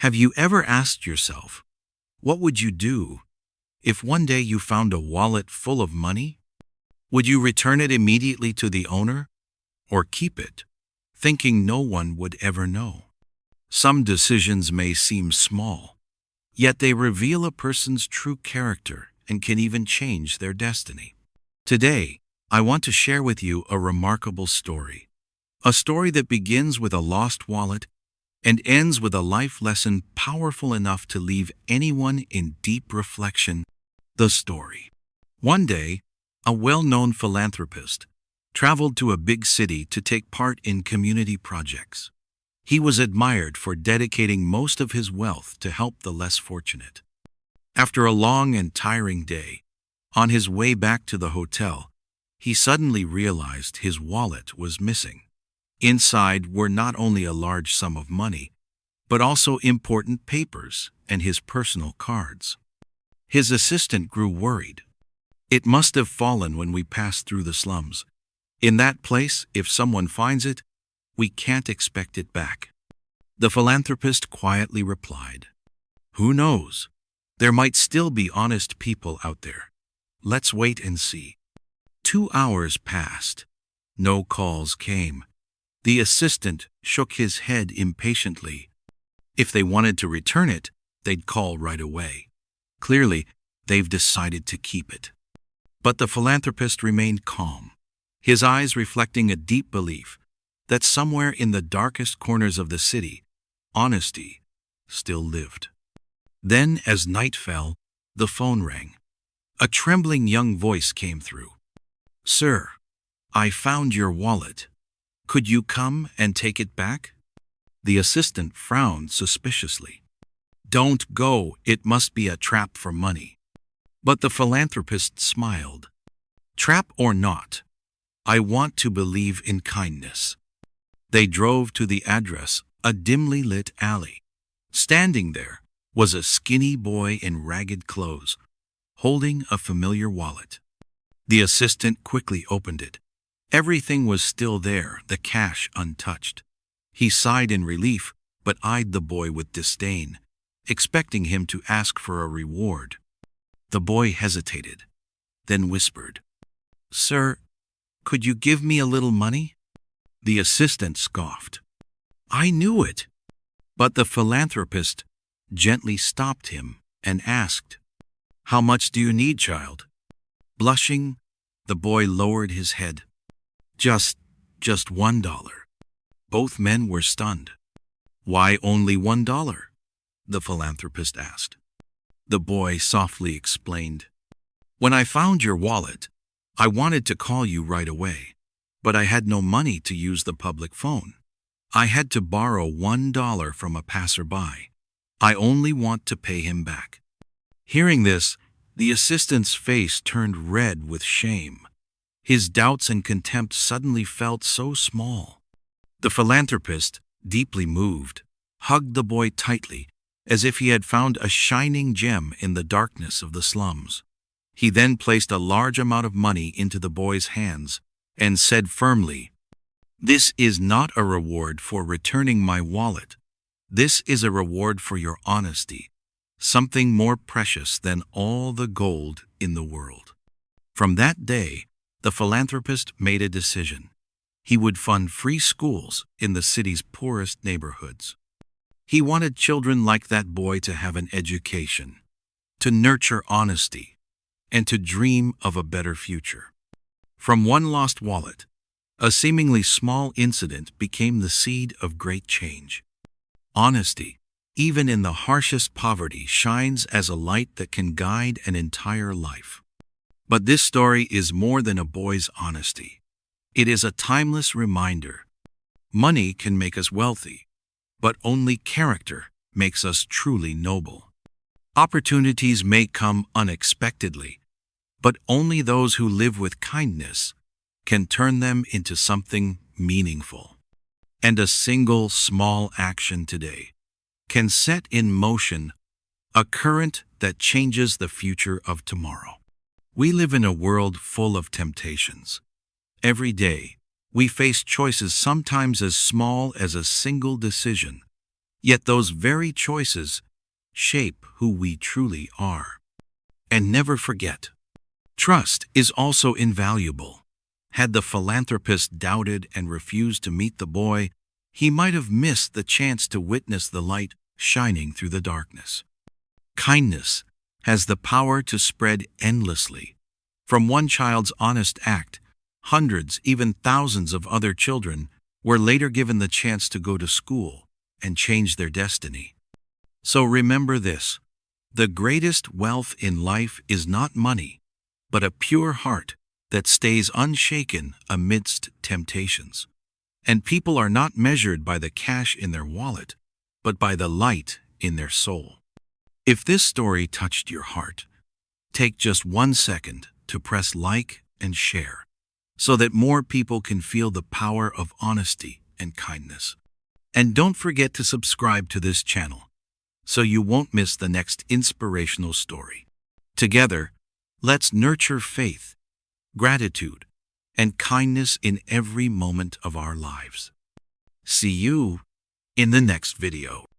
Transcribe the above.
Have you ever asked yourself, what would you do if one day you found a wallet full of money? Would you return it immediately to the owner or keep it, thinking no one would ever know? Some decisions may seem small, yet they reveal a person's true character and can even change their destiny. Today, I want to share with you a remarkable story. A story that begins with a lost wallet and ends with a life lesson powerful enough to leave anyone in deep reflection. The story. One day, a well-known philanthropist traveled to a big city to take part in community projects. He was admired for dedicating most of his wealth to help the less fortunate. After a long and tiring day, on his way back to the hotel, he suddenly realized his wallet was missing. Inside were not only a large sum of money, but also important papers and his personal cards. His assistant grew worried. "It must have fallen when we passed through the slums. In that place, if someone finds it, we can't expect it back." The philanthropist quietly replied, "Who knows? There might still be honest people out there. Let's wait and see." 2 hours passed. No calls came. The assistant shook his head impatiently. If they wanted to return it, they'd call right away. Clearly, they've decided to keep it. But the philanthropist remained calm, his eyes reflecting a deep belief that somewhere in the darkest corners of the city, honesty still lived. Then, as night fell, the phone rang. A trembling young voice came through. "Sir, I found your wallet. Could you come and take it back?" The assistant frowned suspiciously. "Don't go, it must be a trap for money." But the philanthropist smiled. "Trap or not, I want to believe in kindness." They drove to the address, a dimly lit alley. Standing there was a skinny boy in ragged clothes, holding a familiar wallet. The assistant quickly opened it. Everything was still there, the cash untouched. He sighed in relief, but eyed the boy with disdain, expecting him to ask for a reward. The boy hesitated, then whispered, "Sir, could you give me a little money?" The assistant scoffed. "I knew it." But the philanthropist gently stopped him and asked, "How much do you need, child?" Blushing, the boy lowered his head. Just $1. Both men were stunned. "Why only $1? The philanthropist asked. The boy softly explained, "When I found your wallet, I wanted to call you right away, but I had no money to use the public phone. I had to borrow $1 from a passerby. I only want to pay him back." Hearing this, the assistant's face turned red with shame. His doubts and contempt suddenly felt so small. The philanthropist, deeply moved, hugged the boy tightly, as if he had found a shining gem in the darkness of the slums. He then placed a large amount of money into the boy's hands and said firmly, "This is not a reward for returning my wallet. This is a reward for your honesty, something more precious than all the gold in the world." From that day, the philanthropist made a decision. He would fund free schools in the city's poorest neighborhoods. He wanted children like that boy to have an education, to nurture honesty, and to dream of a better future. From one lost wallet, a seemingly small incident became the seed of great change. Honesty, even in the harshest poverty, shines as a light that can guide an entire life. But this story is more than a boy's honesty. It is a timeless reminder. Money can make us wealthy, but only character makes us truly noble. Opportunities may come unexpectedly, but only those who live with kindness can turn them into something meaningful. And a single small action today can set in motion a current that changes the future of tomorrow. We live in a world full of temptations. Every day, we face choices sometimes as small as a single decision Yet those very choices shape who we truly are. And never forget, trust is also invaluable. Had the philanthropist doubted and refused to meet the boy, he might have missed the chance to witness the light shining through the darkness. Kindness has the power to spread endlessly. From one child's honest act, hundreds, even thousands of other children were later given the chance to go to school and change their destiny. So remember this: the greatest wealth in life is not money, but a pure heart that stays unshaken amidst temptations. And people are not measured by the cash in their wallet, but by the light in their soul. If this story touched your heart, take just 1 second to press like and share, so that more people can feel the power of honesty and kindness. And don't forget to subscribe to this channel, so you won't miss the next inspirational story. Together, let's nurture faith, gratitude, and kindness in every moment of our lives. See you in the next video.